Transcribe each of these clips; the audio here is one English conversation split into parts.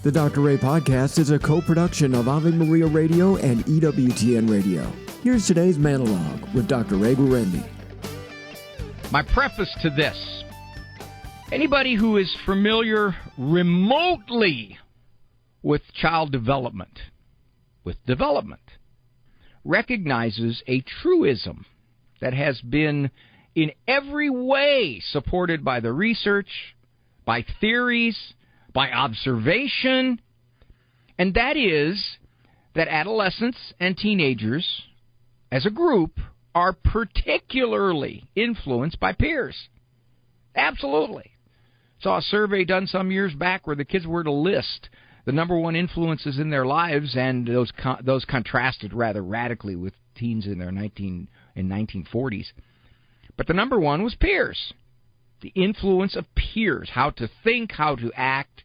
The Dr. Ray Podcast is a co-production of Ave Maria Radio and EWTN Radio. Here's today's monologue with Dr. Ray Guarendi. My preface to this: anybody who is familiar remotely with child development, recognizes a truism that has been in every way supported by the research, by theories, by observation, and that is that adolescents and teenagers, as a group, are particularly influenced by peers. Absolutely. Saw a survey done some years back where the kids were to list the number one influences in their lives, and those contrasted rather radically with teens in their 1940s. But the number one was peers. The influence of peers, how to think, how to act.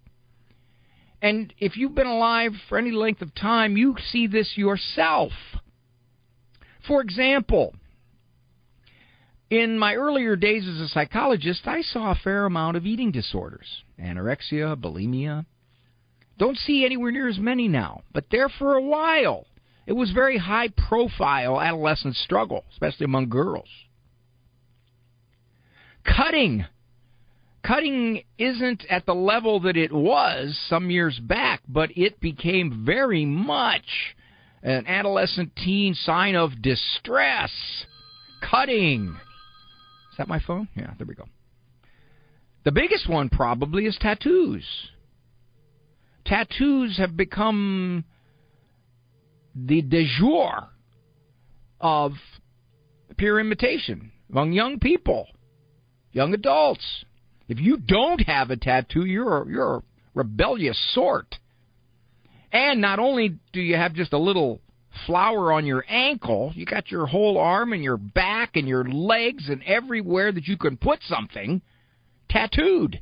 And if you've been alive for any length of time, you see this yourself. For example, in my earlier days as a psychologist, I saw a fair amount of eating disorders. Anorexia, bulimia. Don't see anywhere near as many now. But there for a while, it was very high-profile adolescent struggle, especially among girls. Cutting isn't at the level that it was some years back, but it became very much an adolescent teen sign of distress. Cutting. Is that my phone? Yeah, there we go. The biggest one probably is tattoos. Tattoos have become the de jour of peer imitation among young people. Young adults. If you don't have a tattoo, you're a rebellious sort. And not only do you have just a little flower on your ankle, you got your whole arm and your back and your legs and everywhere that you can put something tattooed.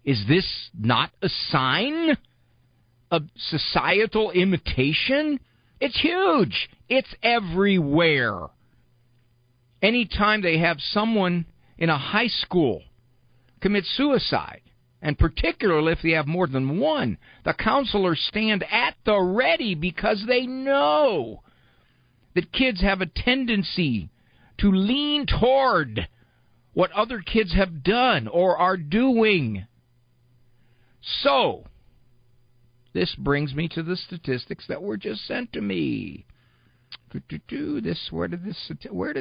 Is this not a sign of societal imitation? It's huge. It's everywhere. Anytime they have someone in a high school commit suicide, and particularly if they have more than one, the counselors stand at the ready because they know that kids have a tendency to lean toward what other kids have done or are doing. So, this brings me to the statistics that were just sent to me. Where did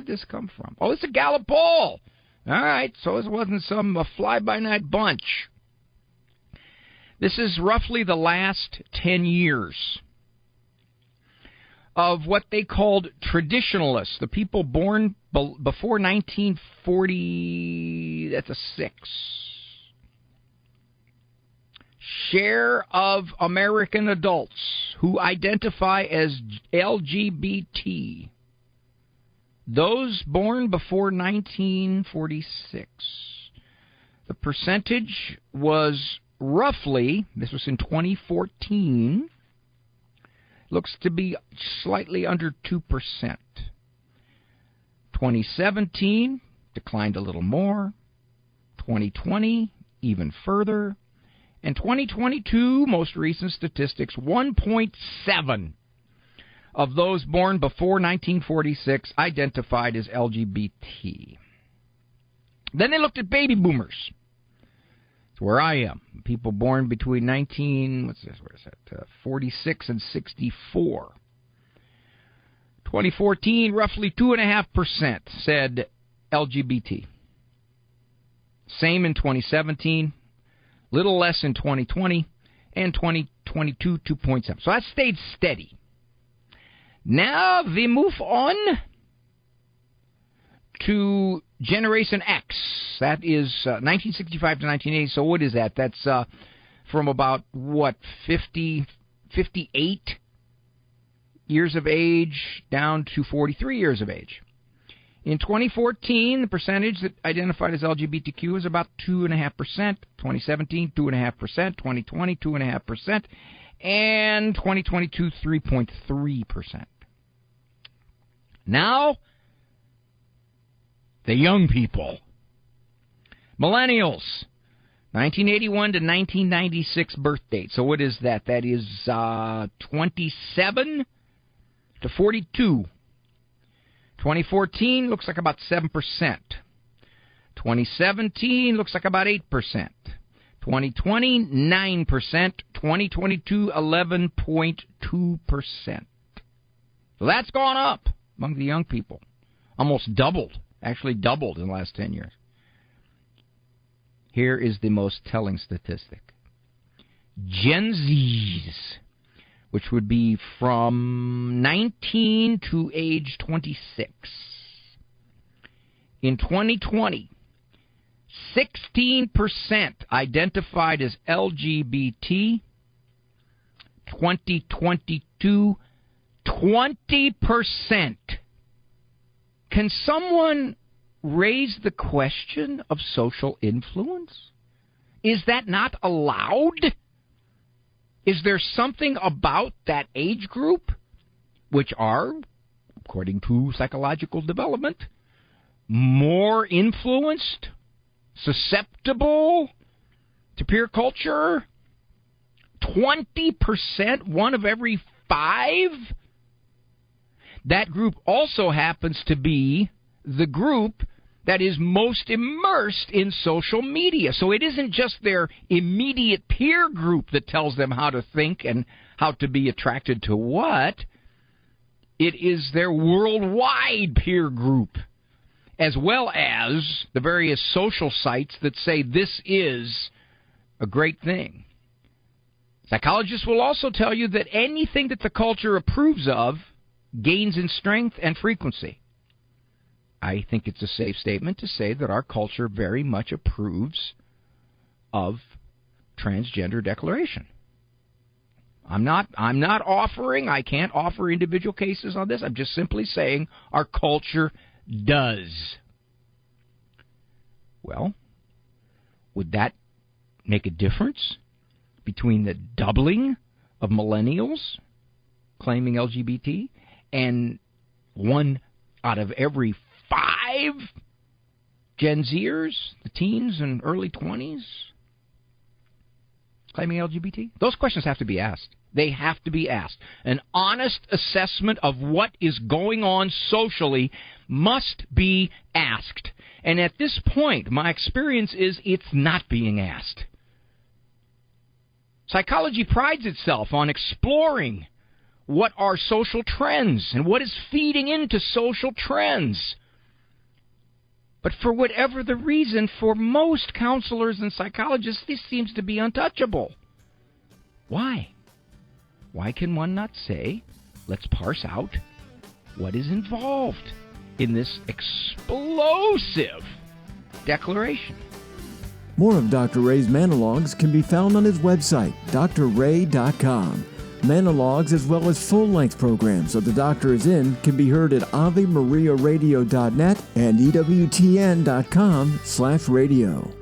this come from? Oh, it's a Gallup poll. All right, so it wasn't some fly-by-night bunch. This is roughly the last 10 years of what they called traditionalists, the people born before 1940, that's a 6. Share of American adults who identify as LGBT. Those born before 1946. The percentage was roughly, this was in 2014, looks to be slightly under 2%. 2017 declined a little more. 2020 even further. And 2022, most recent statistics, 1.7 of those born before 1946 identified as LGBT. Then they looked at baby boomers. It's where I am. People born between 46 and 64. 2014, roughly 2.5% said LGBT. Same in 2017. Little less in 2020, and 2022, 2.7. So that stayed steady. Now we move on to Generation X. That is 1965 to 1980. So what is that? That's from about, 58 years of age down to 43 years of age. In 2014, the percentage that identified as LGBTQ was about 2.5%. 2017, 2.5%. 2020, 2.5%. And 2022, 3.3%. Now, the young people. Millennials, 1981 to 1996 birth date. So what is that? That is 27 to 42. 2014 looks like about 7%. 2017 looks like about 8%. 2020, 9%. 2022, 11.2%. So that's gone up among the young people. Almost doubled. Actually doubled in the last 10 years. Here is the most telling statistic. Gen Zs, which would be from 19 to age 26. In 2020, 16% identified as LGBT. 2022, 20%. Can someone raise the question of social influence? Is that not allowed? Is there something about that age group, which are, according to psychological development, more influenced, susceptible to peer culture? 20%, one of every 5? That group also happens to be the group that is most immersed in social media. So it isn't just their immediate peer group that tells them how to think and how to be attracted to what. It is their worldwide peer group, as well as the various social sites that say this is a great thing. Psychologists will also tell you that anything that the culture approves of gains in strength and frequency. I think it's a safe statement to say that our culture very much approves of transgender declaration. I can't offer individual cases on this. I'm just simply saying our culture does. Well, would that make a difference between the doubling of millennials claiming LGBT and 1 out of every 5 Gen Zers, the teens and early 20s, claiming LGBT? Those questions have to be asked. They have to be asked. An honest assessment of what is going on socially must be asked. And at this point, my experience is it's not being asked. Psychology prides itself on exploring what are social trends and what is feeding into social trends. But for whatever the reason, for most counselors and psychologists, this seems to be untouchable. Why? Why can one not say, let's parse out what is involved in this explosive declaration? More of Dr. Ray's monologues can be found on his website, drray.com. Monologues as well as full-length programs that the doctor is in can be heard at AveMariaRadio.net and EWTN.com/radio.